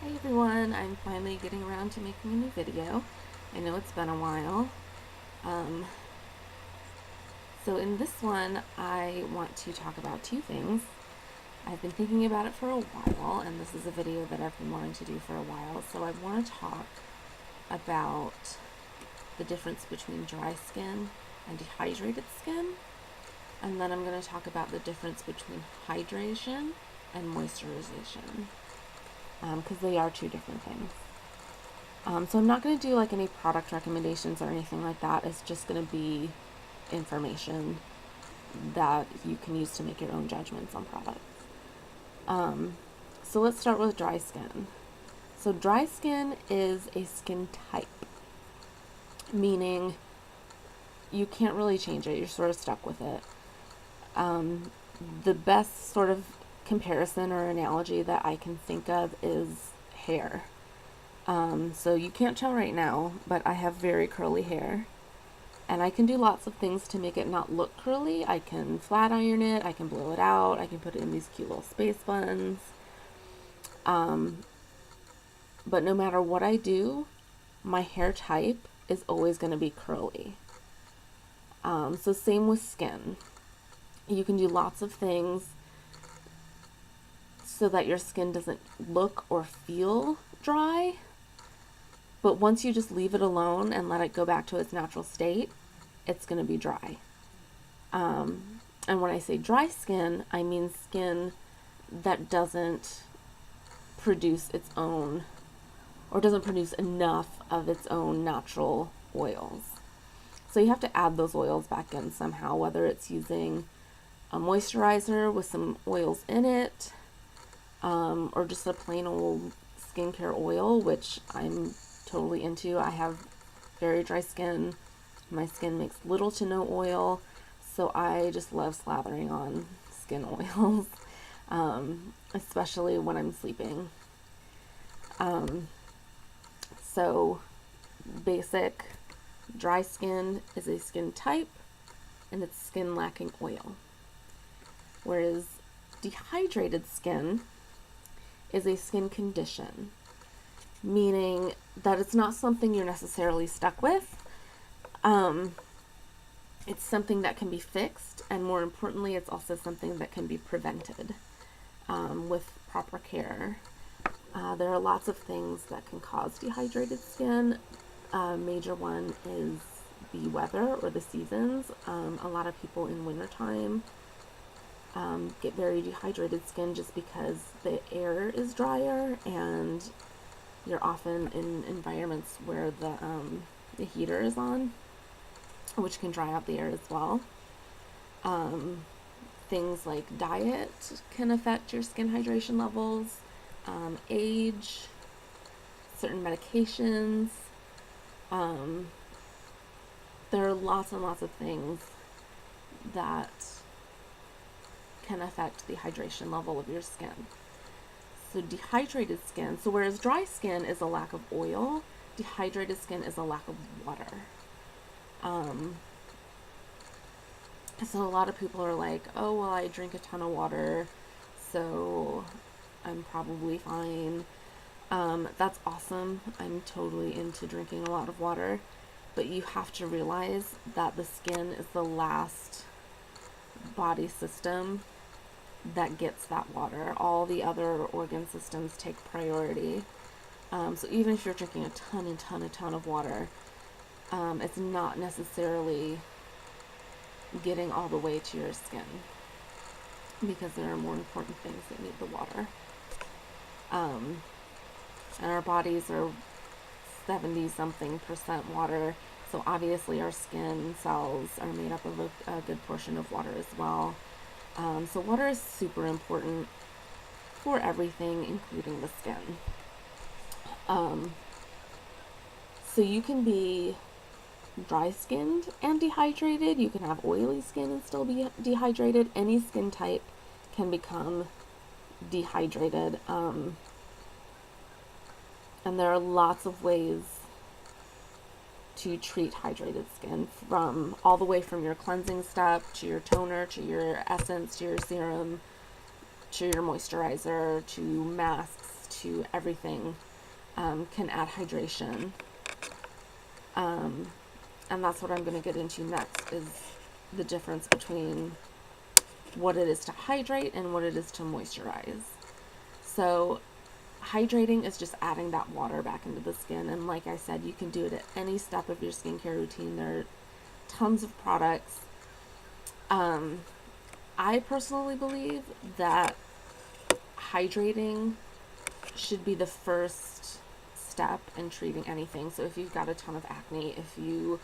Hey everyone, I'm finally getting around to making a new video. I know it's been a while. Um, so in this one, I want to talk about two things. I've been thinking about it for a while, and this is a video that I've been wanting to do for a while. So I want to talk about the difference between dry skin and dehydrated skin. And then I'm going to talk about the difference between hydration and moisturization, because they are two different things. So I'm not going to do like any product recommendations or anything like that. It's just going to be information that you can use to make your own judgments on products. So let's start with dry skin. So dry skin is a skin type, meaning you can't really change it. You're sort of stuck with it. The best sort of comparison or analogy that I can think of is hair. So you can't tell right now, but I have very curly hair. And I can do lots of things to make it not look curly. I can flat iron it, I can blow it out, I can put it in these cute little space buns. But no matter what I do, my hair type is always going to be curly. So same with skin. You can do lots of things so that your skin doesn't look or feel dry. But once you just leave it alone and let it go back to its natural state, it's going to be dry. And when I say dry skin, I mean skin that doesn't produce its own, or doesn't produce enough of its own natural oils. So you have to add those oils back in somehow, whether it's using a moisturizer with some oils in it, or just a plain old skincare oil, which I'm totally into. I have very dry skin. My skin makes little to no oil, so I just love slathering on skin oils, especially when I'm sleeping. So basic dry skin is a skin type, and it's skin lacking oil. Whereas dehydrated skin is a skin condition, meaning that it's not something you're necessarily stuck with. It's something that can be fixed, and more importantly, it's also something that can be prevented with proper care. There are lots of things that can cause dehydrated skin. A major one is the weather or the seasons. A lot of people in wintertime get very dehydrated skin just because the air is drier, and you're often in environments where the heater is on, which can dry out the air as well. Things like diet can affect your skin hydration levels, age, certain medications. There are lots and lots of things that can affect the hydration level of your skin. So dehydrated skin, so whereas dry skin is a lack of oil, dehydrated skin is a lack of water. So a lot of people are like, oh, well, I drink a ton of water, so I'm probably fine. That's awesome. I'm totally into drinking a lot of water, but you have to realize that the skin is the last body system that gets that water. All the other organ systems take priority. So even if you're drinking a ton of water, it's not necessarily getting all the way to your skin, because there are more important things that need the water. And our bodies are 70-something% water, so obviously our skin cells are made up of a good portion of water as well. So water is super important for everything, including the skin. So you can be dry skinned and dehydrated. You can have oily skin and still be dehydrated. Any skin type can become dehydrated. And there are lots of ways to treat hydrated skin, from all the way from your cleansing step to your toner to your essence to your serum to your moisturizer to masks to everything can add hydration. And that's what I'm going to get into next, is the difference between what it is to hydrate and what it is to moisturize. So hydrating is just adding that water back into the skin, and like I said, you can do it at any step of your skincare routine. There are tons of products. I personally believe that hydrating should be the first step in treating anything. So if you've got a ton of acne, if you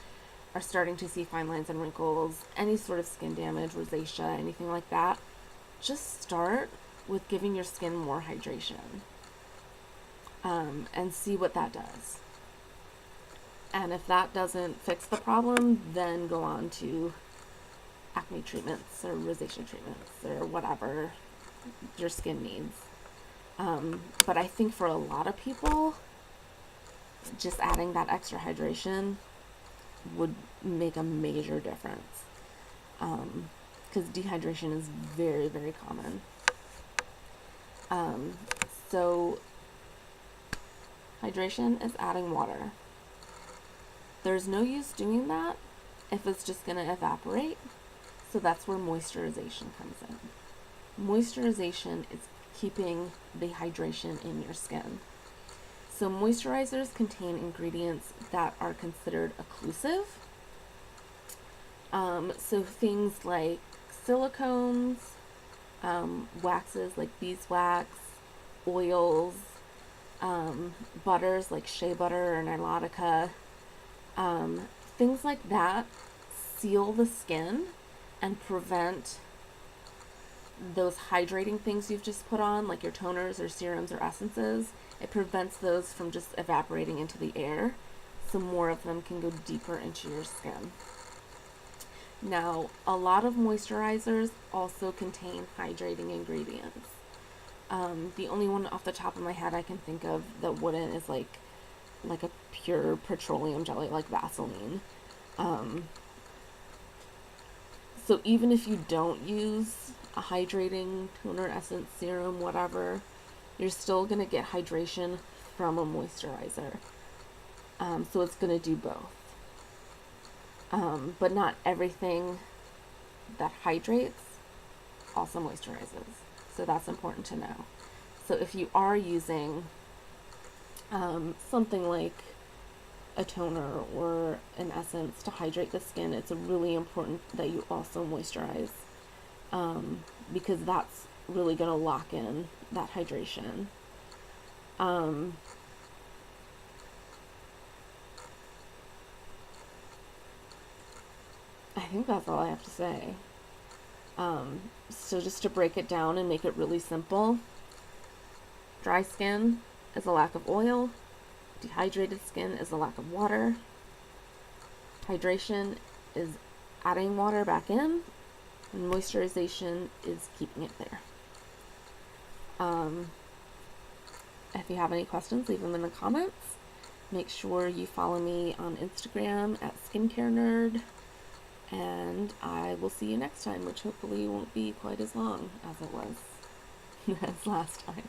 are starting to see fine lines and wrinkles, any sort of skin damage, rosacea, anything like that, just start with giving your skin more hydration, and see what that does. And if that doesn't fix the problem, then go on to acne treatments or rosacea treatments or whatever your skin needs. But I think for a lot of people, just adding that extra hydration would make a major difference, because dehydration is very, very common. So hydration is adding water. There's no use doing that if it's just going to evaporate, so that's where moisturization comes in. Moisturization is keeping the hydration in your skin. So moisturizers contain ingredients that are considered occlusive. So things like silicones, waxes like beeswax, oils, butters like shea butter or nilotica, things like that seal the skin and prevent those hydrating things you've just put on, like your toners or serums or essences. It prevents those from just evaporating into the air, so more of them can go deeper into your skin. Now, a lot of moisturizers also contain hydrating ingredients. The only one off the top of my head I can think of that wouldn't is like a pure petroleum jelly, like Vaseline. So even if you don't use a hydrating toner, essence, serum, whatever, you're still going to get hydration from a moisturizer. So it's going to do both. But not everything that hydrates also moisturizes. So that's important to know. So if you are using something like a toner or an essence to hydrate the skin, it's really important that you also moisturize, because that's really going to lock in that hydration. I think that's all I have to say. So just to break it down and make it really simple, dry skin is a lack of oil. Dehydrated skin is a lack of water. Hydration is adding water back in, and moisturization is keeping it there. If you have any questions, leave them in the comments. Make sure you follow me on Instagram at Skincare Nerd, and I will see you next time, which hopefully won't be quite as long as it was as last time.